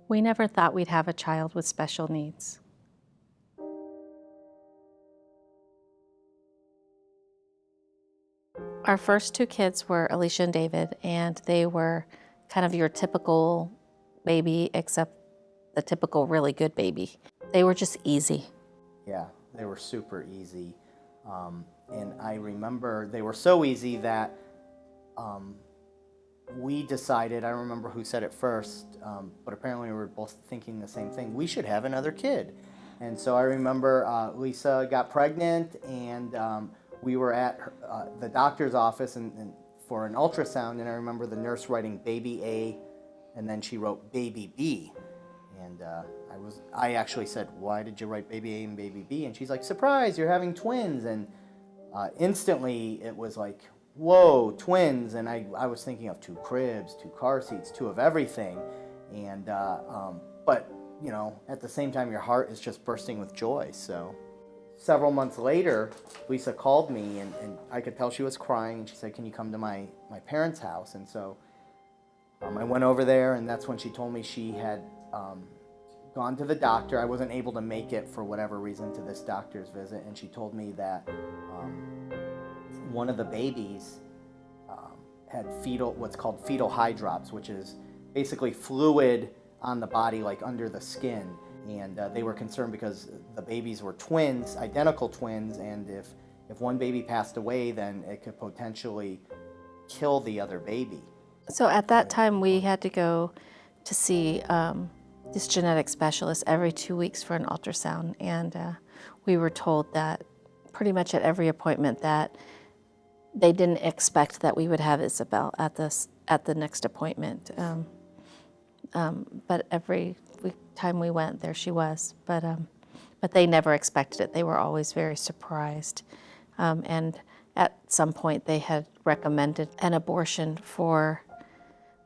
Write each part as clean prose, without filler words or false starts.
We never thought we'd have a child with special needs. Our first two kids were Alicia and David, and they were kind of your typical baby, except the typical really good baby. They were just easy. Yeah, they were super easy. And I remember they were so easy that we decided, I don't remember who said it first, but apparently we were both thinking the same thing, we should have another kid. And so I remember Lisa got pregnant, and we were at the doctor's office and for an ultrasound, and I remember the nurse writing baby A, and then she wrote baby B. And I actually said, why did you write baby A and baby B? And she's like, surprise, you're having twins. And instantly it was like, whoa, twins. And I was thinking of 2 cribs, 2 car seats, 2 of everything. And but you know, at the same time, your heart is just bursting with joy. So several months later, Lisa called me, and I could tell she was crying, and she said, can you come to my parents' house? And so I went over there, and that's when she told me she had gone to the doctor. I wasn't able to make it for whatever reason to this doctor's visit, and she told me that one of the babies had what's called fetal hydrops, which is basically fluid on the body, like under the skin. And they were concerned because the babies were twins, identical twins, and if one baby passed away, then it could potentially kill the other baby. So at that time, we had to go to see this genetic specialist every 2 weeks for an ultrasound. And we were told that pretty much at every appointment that they didn't expect that we would have Isabel at the next appointment. But every time we went, there she was. But they never expected it. They were always very surprised. And at some point, they had recommended an abortion for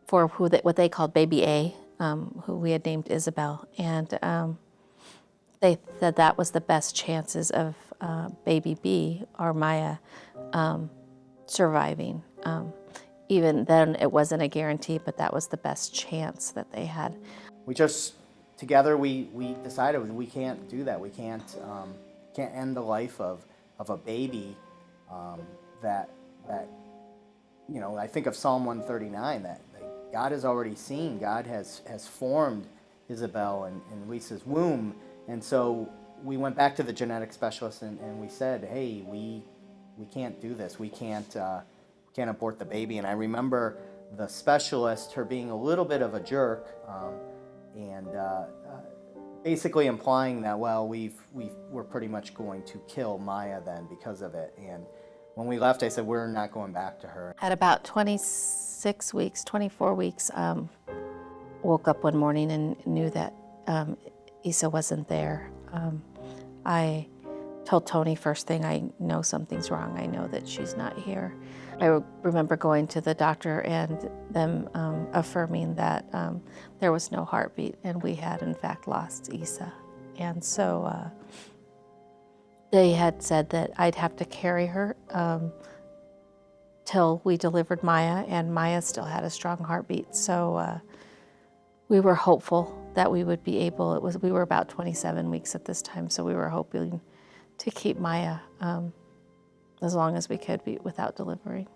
what they called baby A, who we had named Isabel. And they said that was the best chances of baby B, or Maya, surviving. Even then, it wasn't a guarantee, but that was the best chance that they had. We just, together, we decided we can't do that. We can't end the life of a baby that you know, I think of Psalm 139, that God has already seen, God has formed Isabel in Lisa's womb. And so we went back to the genetic specialist and we said, hey, we can't do this. We can't abort the baby. And I remember the specialist, her being a little bit of a jerk, and basically implying that, well, we're pretty much going to kill Maya then because of it. And when we left, I said, we're not going back to her. At about 26 weeks, 24 weeks, woke up one morning and knew that Isa wasn't there. I told Tony first thing, I know something's wrong. I know that she's not here. I remember going to the doctor and them affirming that there was no heartbeat, and we had in fact lost Isa. And so they had said that I'd have to carry her till we delivered Maya, and Maya still had a strong heartbeat. So we were hopeful that we would be able, we were about 27 weeks at this time, so we were hoping to keep Maya as long as we could without delivering.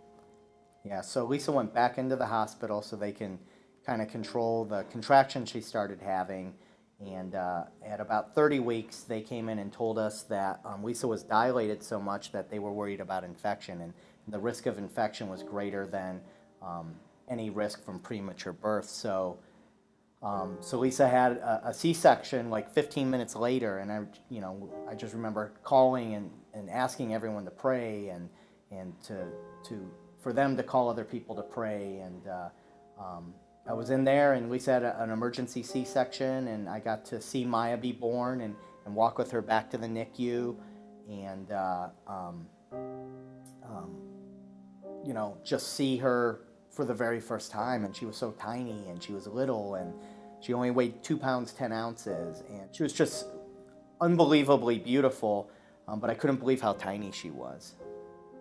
Yeah, so Lisa went back into the hospital so they can kind of control the contractions she started having. And at about 30 weeks, they came in and told us that Lisa was dilated so much that they were worried about infection, and the risk of infection was greater than any risk from premature birth. So Lisa had a C-section like 15 minutes later, and I just remember calling and asking everyone to pray and for them to call other people to pray. And I was in there, and Lisa had an emergency C-section, and I got to see Maya be born and walk with her back to the NICU, and just see her for the very first time. And she was so tiny, and she was little, and she only weighed 2 pounds 10 ounces, and she was just unbelievably beautiful, but I couldn't believe how tiny she was.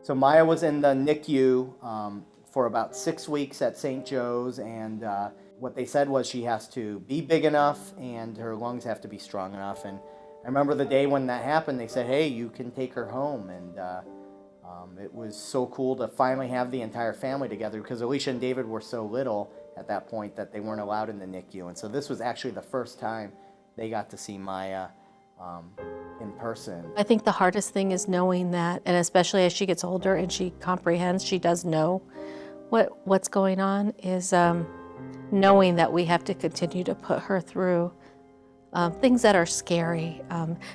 So Maya was in the NICU for about 6 weeks at St. Joe's, and what they said was she has to be big enough and her lungs have to be strong enough. And I remember the day when that happened, they said, hey, you can take her home. And it was so cool to finally have the entire family together, because Alicia and David were so little at that point that they weren't allowed in the NICU. And so this was actually the first time they got to see Maya in person. I think the hardest thing is knowing that, and especially as she gets older and she comprehends, she does know what's going on, is knowing that we have to continue to put her through things that are scary,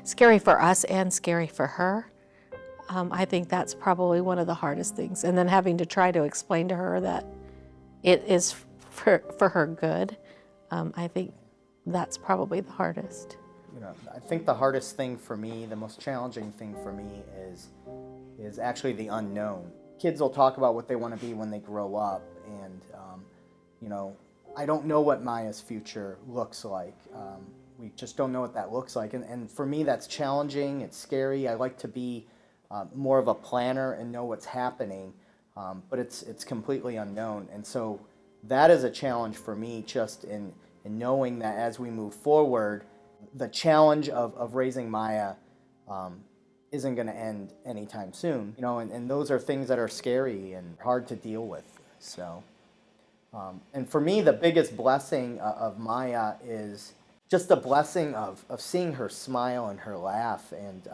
scary for us and scary for her. I think that's probably one of the hardest things. And then having to try to explain to her that it is for her good, I think that's probably the hardest. You know, I think the hardest thing for me, the most challenging thing for me is actually the unknown. Kids will talk about what they want to be when they grow up, and you know, I don't know what Maya's future looks like. We just don't know what that looks like, and for me that's challenging, it's scary. I like to be more of a planner and know what's happening, but it's completely unknown, and so that is a challenge for me, just in knowing that as we move forward, the challenge of raising Maya isn't going to end anytime soon. You know, and those are things that are scary and hard to deal with. So, and for me, the biggest blessing of Maya is just the blessing of seeing her smile and her laugh, and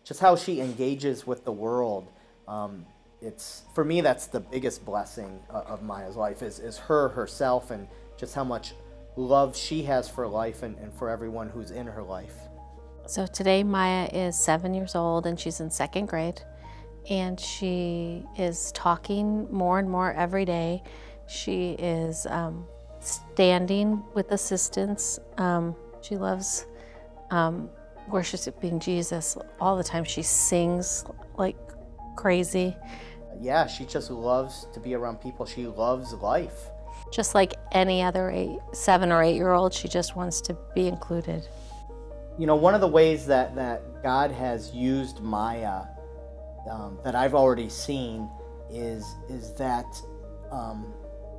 just how she engages with the world. It's, for me, that's the biggest blessing of Maya's life, is her herself, and just how much love she has for life and for everyone who's in her life. So today Maya is 7 years old and she's in 2nd grade, and she is talking more and more every day. She is standing with assistance. She loves worshiping Jesus all the time. She sings like crazy. Yeah, she just loves to be around people. She loves life. Just like any other 7 or 8 year old, she just wants to be included. You know, one of the ways that God has used Maya that I've already seen is that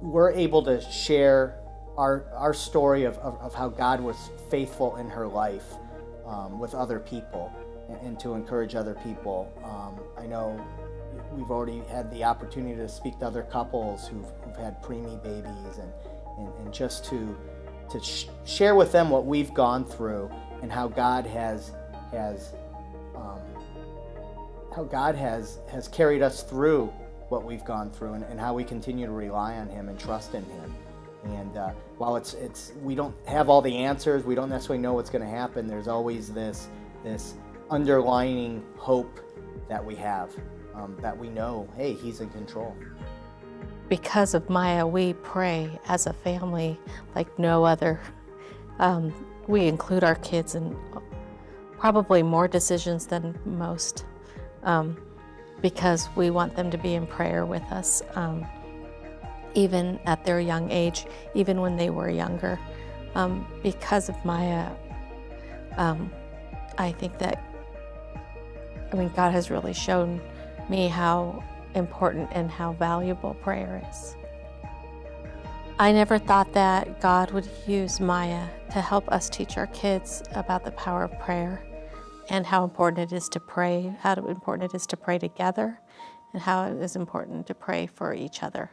we're able to share our story of how God was faithful in her life with other people, and to encourage other people. I know we've already had the opportunity to speak to other couples who've had preemie babies, and just to share with them what we've gone through, and how God has carried us through what we've gone through, and how we continue to rely on Him and trust in Him. And while it's we don't have all the answers, we don't necessarily know what's going to happen, there's always this underlining hope that we have, that we know, hey, He's in control. Because of Maya, we pray as a family like no other. We include our kids in probably more decisions than most, because we want them to be in prayer with us, even at their young age, even when they were younger. Because of Maya, I think that, God has really shown me how important and how valuable prayer is. I never thought that God would use Maya to help us teach our kids about the power of prayer, and how important it is to pray, how important it is to pray together, and how it is important to pray for each other.